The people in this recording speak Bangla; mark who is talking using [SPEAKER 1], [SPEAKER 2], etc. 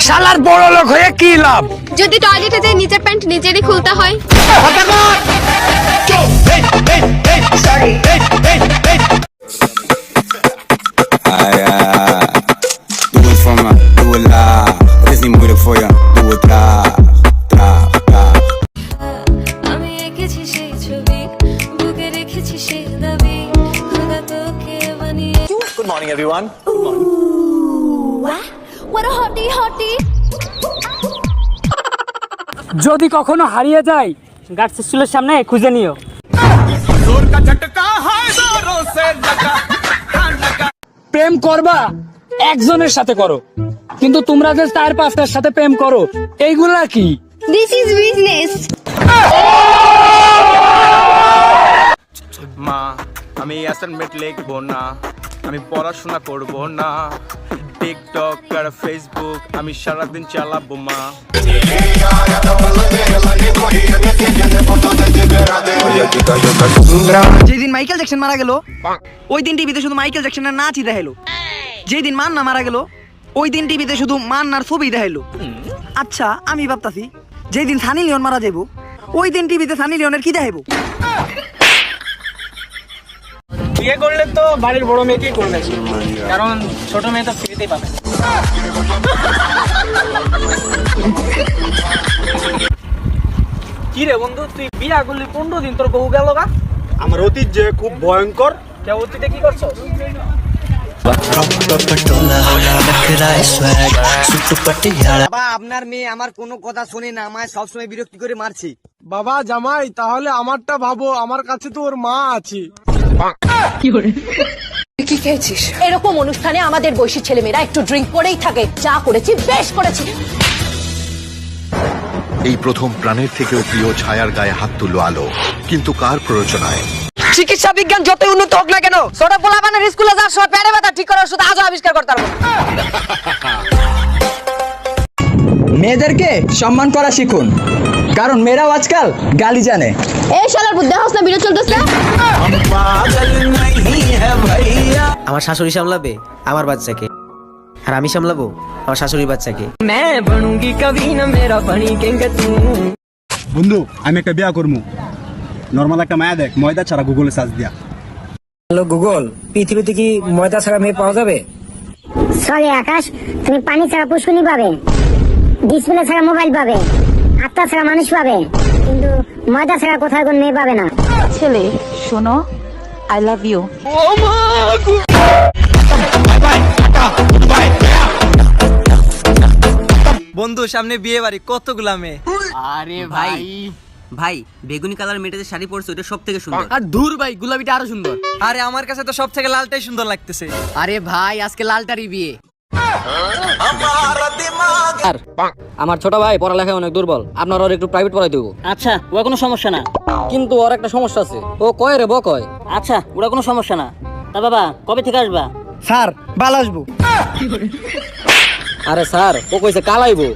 [SPEAKER 1] শালার বড় লোক হয়ে কি লাভ?
[SPEAKER 2] যদি টয়লেটে যে নিজের প্যান্ট নিজেরই খুলতে হয়।
[SPEAKER 3] আমি এঁকেছি সেই ছবি, বুকে রেখেছি সেই দাবি, খোদা তোকে বানিয়ে।
[SPEAKER 4] Good morning, everyone.
[SPEAKER 3] What a hottie hottie.
[SPEAKER 5] যদি কখনো হারিয়ে যায় গার্ডস স্কুলের সামনে খুঁজে নিও। প্রেম করবা একজনের সাথে করো, কিন্তু তোমরা যে 4-5টার সাথে প্রেম করো এইগুলা কি?
[SPEAKER 2] This is business.
[SPEAKER 4] মা, আমি অ্যাসাইনমেন্ট লিখবো না, আমি পড়াশোনা করব না, টিকটক আর ফেসবুক আমি সারাদিন চালাবো মা।
[SPEAKER 6] যেদিন মাইকেল জ্যাকসন মারা গেল ওই দিন টিভিতে শুধু মাইকেল জ্যাকসনের নাচই দেখাইলো। যেদিন মান্না মারা গেল ওই দিন টিভিতে শুধু মান্নার ছবি দেখাইলো। আচ্ছা আমি ভাবতাছি যেদিন সানি লিওন মারা যাবো ওই দিন টিভিতে সানি লিওনের কি দেখাইবো?
[SPEAKER 5] বিয়ে করলে তো বাড়ির বড় মেয়েকেই করবে, কারণ ছোট মেয়ে তো ফ্রিতেই পাবে। কি রে বন্ধু, তুই বিয়া করলি 15 দিন তোর বউ গেল গা?
[SPEAKER 4] আমার অতীত যে খুব ভয়ঙ্কর।
[SPEAKER 5] কে অতীতে কি করছো?
[SPEAKER 6] বাবা আপনার মেয়ে আমার কোনো কথা শোনে না, আমায় সবসময় বিরক্তি করে মারছে।
[SPEAKER 1] বাবা জামাই, তাহলে আমারটা ভাবো, আমার কাছে তো ওর মা আছে।
[SPEAKER 7] এরকম অনুষ্ঠানে আমাদের বয়সী ছেলেমেয়েরা একটু ড্রিঙ্ক করেই থাকে। যা করেছি বেশ করেছি।
[SPEAKER 8] এই প্রথম প্রাণের থেকেও প্রিয় ছায়ার গায়ে হাত তুললো আলো, কিন্তু কার প্ররোচনায়?
[SPEAKER 7] চিকিৎসা বিজ্ঞান যতই উন্নত হোক না কেন, ছোট পোলাপানের স্কুলে যাওয়ার সময় পেটে ব্যথা ঠিক করার ওষুধ আজও আবিষ্কার করতে পারবো।
[SPEAKER 6] মেয়েদেরকে সম্মান করা শিখুন, কারণ মেয়েরাও আজকাল গালি জানে।
[SPEAKER 2] এই শালার বুদ্ধি হাউস না ভিডিও চলতেছে।
[SPEAKER 9] আমার শাশুড়ি সামলাবে আমার বাচ্চাকে, আর আমি সামলাবো আমার শাশুড়ির বাচ্চাকে।
[SPEAKER 1] বন্ধু, আমি একটা বিয়া করবো, নর্মাল একটা মায়া দেখ, ময়দা ছাড়া গুগলে সার্চ দিয়া।
[SPEAKER 5] হ্যালো গুগল, পৃথিবীতে কি ময়দা ছাড়া মেয়ে পাওয়া যাবে?
[SPEAKER 7] সরি আকাশ, তুমি পানি ছাড়া পুষ্কুনি পাবে, ডিসপ্লে ছাড়া মোবাইল পাবে, আত্মা ছাড়া মানুষ পাবে, কিন্তু ময়দা ছাড়া কোথাও কোন মেয়ে পাবে না।
[SPEAKER 3] ছেলে শোনো, আই লাভ ইউ।
[SPEAKER 6] বন্ধু সামনে বিয়ে বাড়ি, কতগুলা মেয়ে।
[SPEAKER 5] আরে ভাই
[SPEAKER 9] ভাই বেগুনি কালার মেয়েটা যে শাড়ি পরছে ওটা সব থেকে সুন্দর।
[SPEAKER 5] আর ধুর ভাই, গোলাপিটা আরো সুন্দর।
[SPEAKER 6] আরে আমার কাছে তো সব থেকে লালটাই সুন্দর লাগতেছে।
[SPEAKER 5] আরে ভাই আজকে লালটারই বিয়ে। আর আমার ছোট ভাই পড়ালেখায় অনেক দুর্বল, আপনার ওর একটু প্রাইভেট পড়াই দেবো।
[SPEAKER 9] আচ্ছা ওটা কোনো সমস্যা না,
[SPEAKER 5] কিন্তু ওর একটা সমস্যা আছে, ও কয় রে কয়।
[SPEAKER 9] আচ্ছা ওটা কোনো সমস্যা না। তা বাবা কবে থেকে আসবা?
[SPEAKER 6] স্যার ভালো আসবো।
[SPEAKER 5] আরে স্যার ও কইছে কাল আইবো,